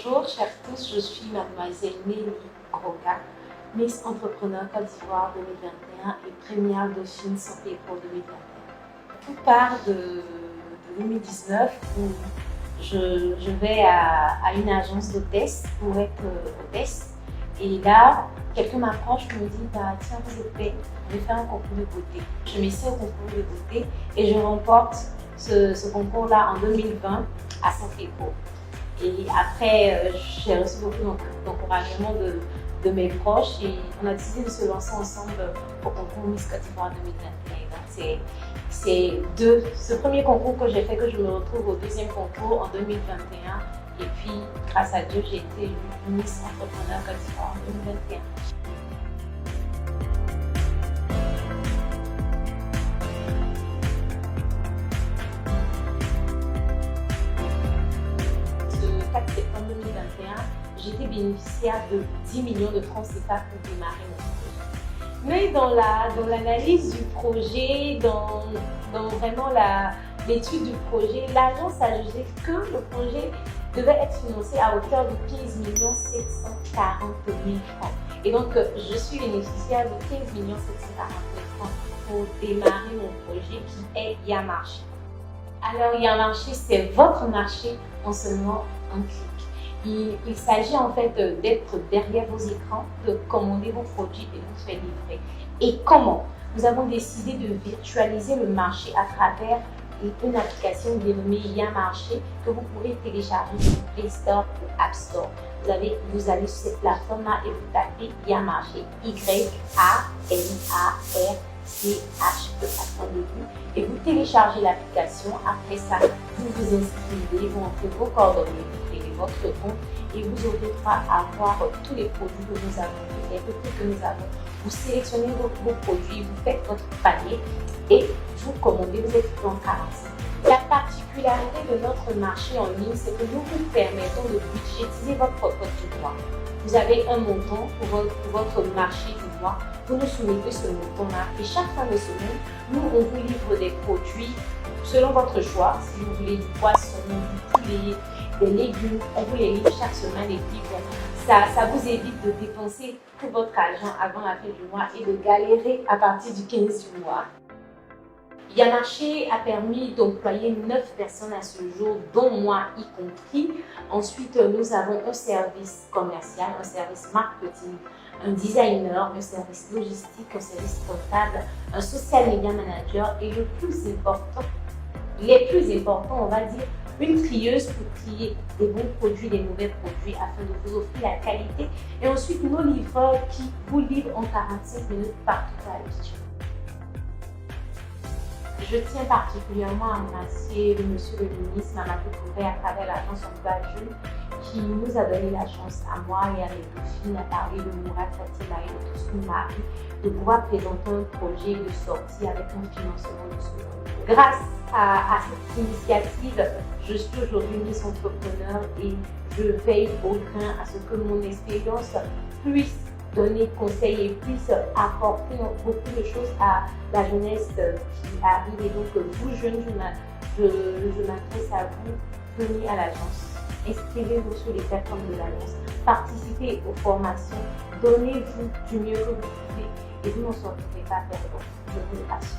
Bonjour chers tous, je suis mademoiselle Nelly Groga, Miss Entrepreneur Côte d'Ivoire 2021 et première Dauphine Santéco 2021. Tout part de 2019 où je vais à une agence d'hôtesse pour être hôtesse. Et là, quelqu'un m'approche et me dit tiens, vous êtes prêts, on va faire un concours de beauté. Je m'essaie au concours de beauté et je remporte ce concours-là en 2020 à Santéco. Et après, j'ai reçu beaucoup d'encouragement de mes proches et on a décidé de se lancer ensemble au concours Miss Côte d'Ivoire 2021. Donc c'est de ce premier concours que j'ai fait que je me retrouve au deuxième concours en 2021. Et puis, grâce à Dieu, j'ai été Miss Entrepreneur Côte d'Ivoire 2021. Ce 4 septembre 2021, j'étais bénéficiaire de 10 millions de francs CFA pour démarrer mon projet. Mais dans l'analyse du projet, dans vraiment l'étude du projet, l'agence a jugé que le projet devait être financé à hauteur de 15 740 000 francs. Et donc, je suis bénéficiaire de 15 740 000 francs pour démarrer mon projet qui est Yamarché. Alors, Yamarché, c'est votre marché en seulement un clic. Il s'agit en fait d'être derrière vos écrans, de commander vos produits et de vous faire livrer. Et comment? Nous avons décidé de virtualiser le marché à travers une application dénommée Yamarché que vous pourrez télécharger sur Play Store ou App Store. Vous allez sur cette plateforme-là et vous tapez Yamarché, Y-A-M-A-R-C-H-E et vous téléchargez l'application. Après ça, vous vous inscrivez, vous entrez vos coordonnées, vous créez votre compte et vous aurez droit à voir tous les produits que nous avons, les produits que nous avons. Vous sélectionnez vos produits, vous faites votre panier et vous commandez, vous êtes en 45. La particularité de notre marché en ligne, c'est que nous vous permettons de budgétiser votre propre mois. Vous avez un montant pour votre marché du mois, vous nous soumettez ce montant-là et chaque fin de semaine, nous on vous livre des produits selon votre choix. Si vous voulez du poisson, du poulet, des légumes, on vous les livre chaque semaine et puis bon, ça vous évite de dépenser tout votre argent avant la fin du mois et de galérer à partir du 15 du mois. Yamarché a permis d'employer 9 personnes à ce jour, dont moi y compris. Ensuite, nous avons un service commercial, un service marketing, un designer, un service logistique, un service comptable, un social media manager et le plus important, les plus importants, on va dire, une trieuse pour trier des bons produits, des mauvais produits afin de vous offrir la qualité. Et ensuite, nos livreurs qui vous livrent en 45 minutes partout à l'heure. Je tiens particulièrement à remercier Monsieur le ministre Mamadou Touré à travers l'agence Emploi Jeune qui nous a donné la chance à moi et à mes dauphines, à parler de Mourad Fatima et de tous nos maris, de pouvoir présenter un projet de sortie avec un financement de ce. Grâce à cette initiative, je suis aujourd'hui Miss Entrepreneur et je veille au grain à ce que mon expérience puisse donner conseil et puisse apporter beaucoup de choses à la jeunesse qui arrive. Et donc, vous jeunes, je m'adresse à vous, venez à l'agence, inscrivez-vous sur les plateformes de l'agence, participez aux formations, donnez-vous du mieux que vous pouvez et vous n'en sortirez pas perdant, je vous le rassure.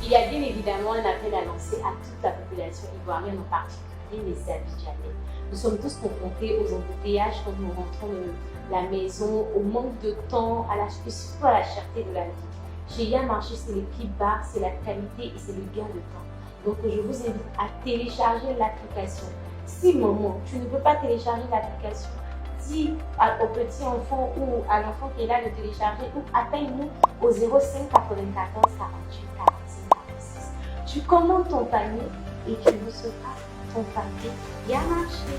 Il y a bien évidemment un appel à lancer à toute la population ivoirienne, en particulier les Abidjanais. Nous sommes tous confrontés aux embouteillages quand nous rentrons de la maison, au manque de temps, surtout à la cherté de la vie. Chez Yamarché, c'est les prix bas, c'est la qualité et c'est le gain de temps. Donc je vous invite à télécharger l'application. Si maman, tu ne peux pas télécharger l'application, dis au petit enfant ou à l'enfant qui est là de télécharger ou appelle-nous au 05 94 48 45 46. Tu commandes ton panier et tu recevras ton panier Yamarché.